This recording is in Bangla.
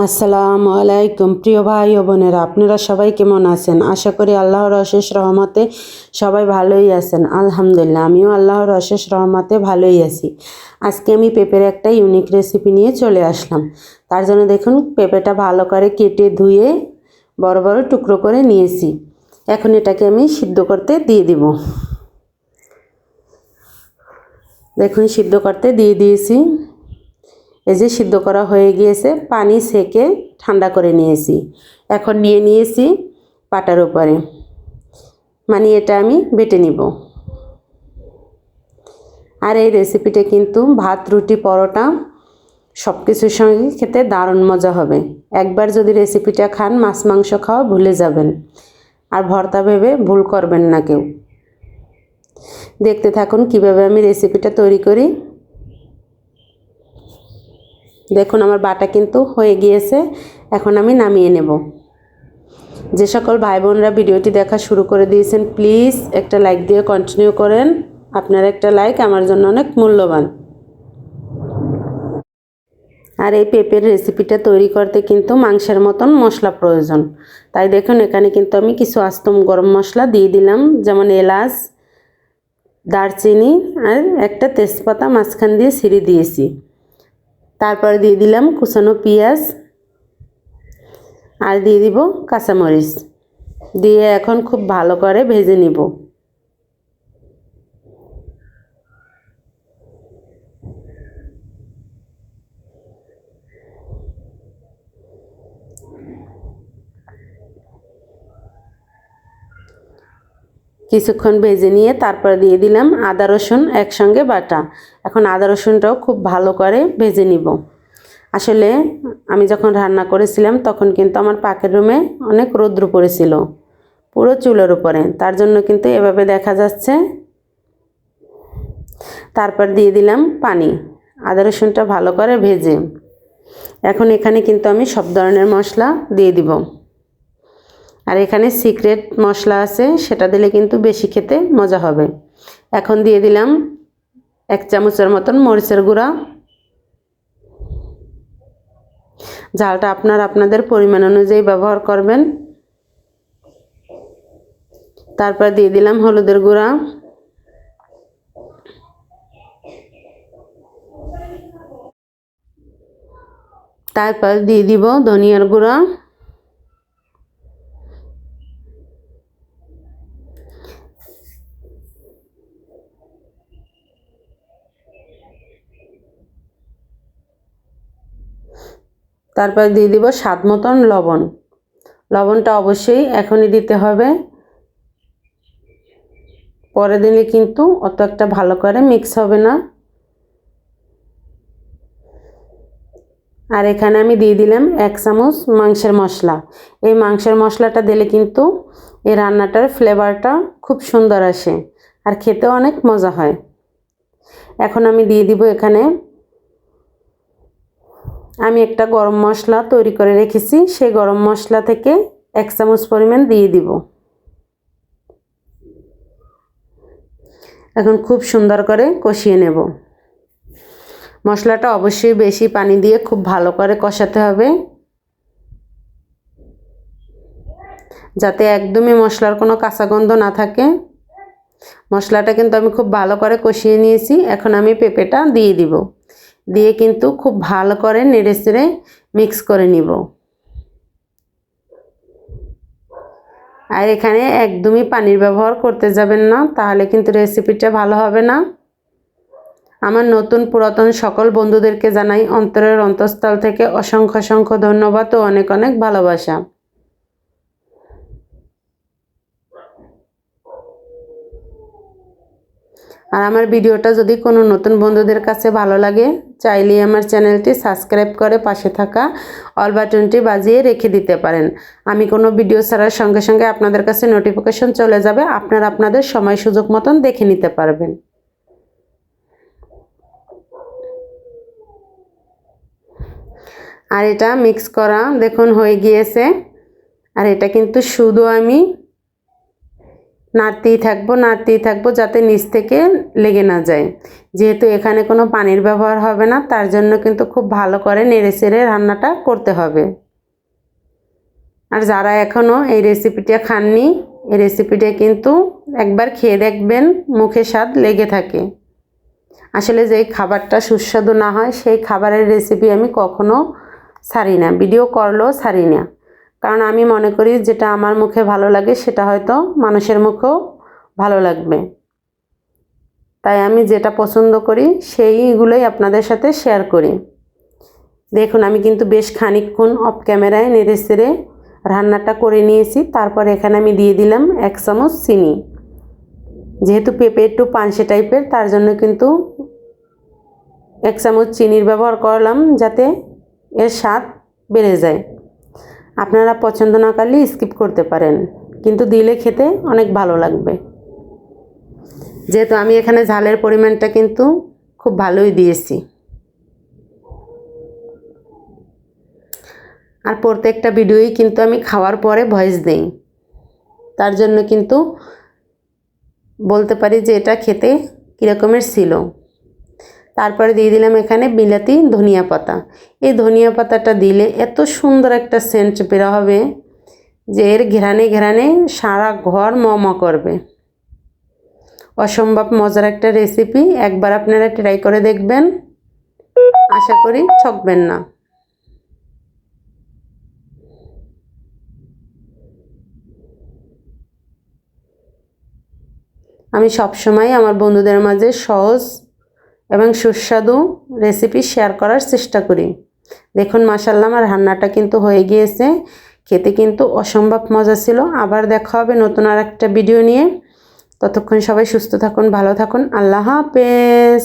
আসসালামু আলাইকুম প্রিয় ভাই ও বোনেরা, আপনারা সবাই কেমন আছেন? আশা করি আল্লাহর অশেষ রহমতে সবাই ভালোই আছেন। আলহামদুলিল্লাহ, আমিও আল্লাহর অশেষ রহমতে ভালোই আছি। আজকে আমি পেঁপের একটা ইউনিক রেসিপি নিয়ে চলে আসলাম। তার জন্য দেখুন, পেঁপেটা ভালো করে কেটে ধুয়ে বড় বড় টুকরো করে নিয়েছি। এখন এটাকে আমি সিদ্ধ করতে দিয়ে দিব। দেখুন, সিদ্ধ করতে দিয়ে দিয়েছি। এই যে সিদ্ধ করা হয়ে গিয়েছে, পানি সেকে ঠান্ডা করে নিয়েছি। এখন নিয়ে নিয়েছি পাটার উপরে, মানে এটা আমি বেটে নিব। আর এই রেসিপিটা কিন্তু ভাত, রুটি, পরোটা সব কিছুর সঙ্গে খেতে দারুণ মজা হবে। একবার যদি রেসিপিটা খান, মাছ মাংস খাওয়া ভুলে যাবেন। আর ভর্তা ভেবে ভুল করবেন না কেউ। দেখতে থাকুন কিভাবে আমি রেসিপিটা তৈরি করি। দেখুন, আমার বাটা কিন্তু হয়ে গিয়েছে। এখন আমি নামিয়ে নেব। যে সকল ভাই বোনরা ভিডিওটি দেখা শুরু করে দিয়েছেন, প্লিজ একটা লাইক দিয়ে কন্টিনিউ করেন। আপনার একটা লাইক আমার জন্য অনেক মূল্যবান। আর এই পেঁপের রেসিপিটা তৈরি করতে কিন্তু মাংসের মতন মশলা প্রয়োজন। তাই দেখুন, এখানে কিন্তু আমি কিছু আস্ত গরম মশলা দিয়ে দিলাম, যেমন এলাচ, দারচিনি আর একটা তেজপাতা মাঝখান দিয়ে ছিঁড়ে দিয়েছি। তারপর দিয়ে দিলাম কুচানো পেঁয়াজ আর দিয়ে দিব কাঁচামরিচ। দিয়ে এখন খুব ভালো করে ভেজে নিব। কিছুক্ষণ ভেজে নিয়ে তারপর দিয়ে দিলাম আদা রসুন একসঙ্গে বাটা। এখন আদা রসুনটাও খুব ভালো করে ভেজে নিব। আসলে আমি যখন রান্না করেছিলাম তখন কিন্তু আমার পাকের রুমে অনেক রৌদ্র পড়েছিল, পুরো চুলের উপরে। তার জন্য কিন্তু এভাবে দেখা যাচ্ছে। তারপর দিয়ে দিলাম পানি, আদা রসুনটা ভালো করে ভেজে। এখন এখানে কিন্তু আমি সব ধরনের মশলা দিয়ে দিব। আর এখানে সিক্রেট মশলা আছে, সেটা দিলে কিন্তু বেশি খেতে মজা হবে। এখন দিয়ে দিলাম 1 চামচের মতন মরিচের গুঁড়া। ঝালটা আপনাদের পরিমাণ অনুযায়ী ব্যবহার করবেন। তারপর দিয়ে দিলাম হলুদের গুঁড়া। তারপর দিয়ে দিব ধনিয়ার গুঁড়া। তারপর দিয়ে দিব স্বাদ মতন লবণ। লবণটা অবশ্যই এখনই দিতে হবে, পরে দিলে কিন্তু অত একটা ভালো করে মিক্স হবে না। আর এখানে আমি দিয়ে দিলাম 1 চামচ মাংসের মশলা। এই মাংসের মশলাটা দিলে কিন্তু এই রান্নাটার ফ্লেভারটা খুব সুন্দর আসে আর খেতেও অনেক মজা হয়। এখন আমি দিয়ে দিব এখানে, আমি একটা গরম মশলা তৈরি করে রেখেছি, সেই গরম মশলা থেকে 1 চামচ পরিমাণ দিয়ে দিব। এখন খুব সুন্দর করে কষিয়ে নেব। মশলাটা অবশ্যই বেশি পানি দিয়ে খুব ভালো করে কষাতে হবে, যাতে একদমই মশলার কোনো কাঁচা গন্ধ না থাকে। মশলাটা কিন্তু আমি খুব ভালো করে কষিয়ে নিয়েছি। এখন আমি পেঁপেটা দিয়ে দিব। দিয়ে কিন্তু খুব ভালো করে নেড়েচেড়ে মিক্স করে নিব। আর এখানে একদমই পানির ব্যবহার করতে যাবেন না, তাহলে কিন্তু রেসিপিটা ভালো হবে না। আমার নতুন পুরাতন সকল বন্ধুদেরকে জানাই অন্তরের অন্তঃস্থল থেকে অসংখ্য অসংখ্য ধন্যবাদ ও অনেক অনেক ভালোবাসা। আর আমার ভিডিওটা যদি কোনো নতুন বন্ধুদের কাছে ভালো লাগে, চাইলে আমার চ্যানেলটি সাবস্ক্রাইব করে পাশে থাকা অল বাটনটি বাজিয়ে রেখে দিতে পারেন। আমি কোনো ভিডিও ছাড়ার সঙ্গে সঙ্গে আপনাদের কাছে নোটিফিকেশন চলে যাবে, আপনাদের সময় সুযোগ মতন দেখে নিতে পারবেন। আর এটা মিক্স করা দেখুন হয়ে গিয়েছে। আর এটা কিন্তু শুধু আমি নাড়তেই থাকবো যাতে নিচ থেকে লেগে না যায়। যেহেতু এখানে কোনো পানির ব্যবহার হবে না, তার জন্য কিন্তু খুব ভালো করে নেড়ে চেড়ে রান্নাটা করতে হবে। আর যারা এখনও এই রেসিপিটা খাননি, এই রেসিপিটা কিন্তু একবার খেয়ে দেখবেন, মুখে স্বাদ লেগে থাকে। আসলে যেই খাবারটা সুস্বাদু না হয় সেই খাবারের রেসিপি আমি কখনো ছাড়ি না, ভিডিও করলেও ছাড়ি না। কারণ আমি মনে করি যেটা আমার মুখে ভালো লাগে সেটা হয়তো মানুষের মুখেও ভালো লাগবে। তাই আমি যেটা পছন্দ করি সেইগুলোই আপনাদের সাথে শেয়ার করি। দেখুন আমি কিন্তু বেশ খানিকক্ষণ অফ ক্যামেরায় নেড়ে চেড়ে রান্নাটা করে নিয়েছি। তারপর এখানে আমি দিয়ে দিলাম 1 চামচ চিনি। যেহেতু পেঁপে একটু পানসে টাইপের, তার জন্য কিন্তু 1 চামচ চিনির ব্যবহার করলাম, যাতে এর স্বাদ বেড়ে যায়। আপনারা পছন্দ না করলে স্কিপ করতে পারেন, কিন্তু দিলে খেতে অনেক ভালো লাগবে। যেহেতু আমি এখানে ঝালের পরিমাণটা কিন্তু খুব ভালোই দিয়েছি। আর প্রত্যেকটা ভিডিওই কিন্তু আমি খাওয়ার পরে ভয়েস দেই, তার জন্য কিন্তু বলতে পারি যে এটা খেতে কীরকমের ছিল। তারপরে দিয়ে দিলাম এখানে বিলাতি ধনিয়া পাতা। এই ধনিয়া পাতাটা দিলে এত সুন্দর একটা সেন্ট বের হবে যে এর ঘ্রাণে ঘ্রাণে সারা ঘর ম করবে। অসম্ভব মজার একটা রেসিপি, একবার আপনারা ট্রাই করে দেখবেন, আশা করি ঠকবেন না। আমি সবসময় আমার বন্ধুদের মাঝে সহজ এবং সুস্বাদু রেসিপি শেয়ার করার চেষ্টা করি। দেখুন মাশাআল্লাহ আমার রান্নাটা কিন্তু হয়ে গিয়েছে, খেতে কিন্তু অসম্ভব মজা ছিল। আবার দেখা হবে নতুন আর একটা ভিডিও নিয়ে। ততক্ষণ সবাই সুস্থ থাকুন, ভালো থাকুন। আল্লাহ হাফেজ।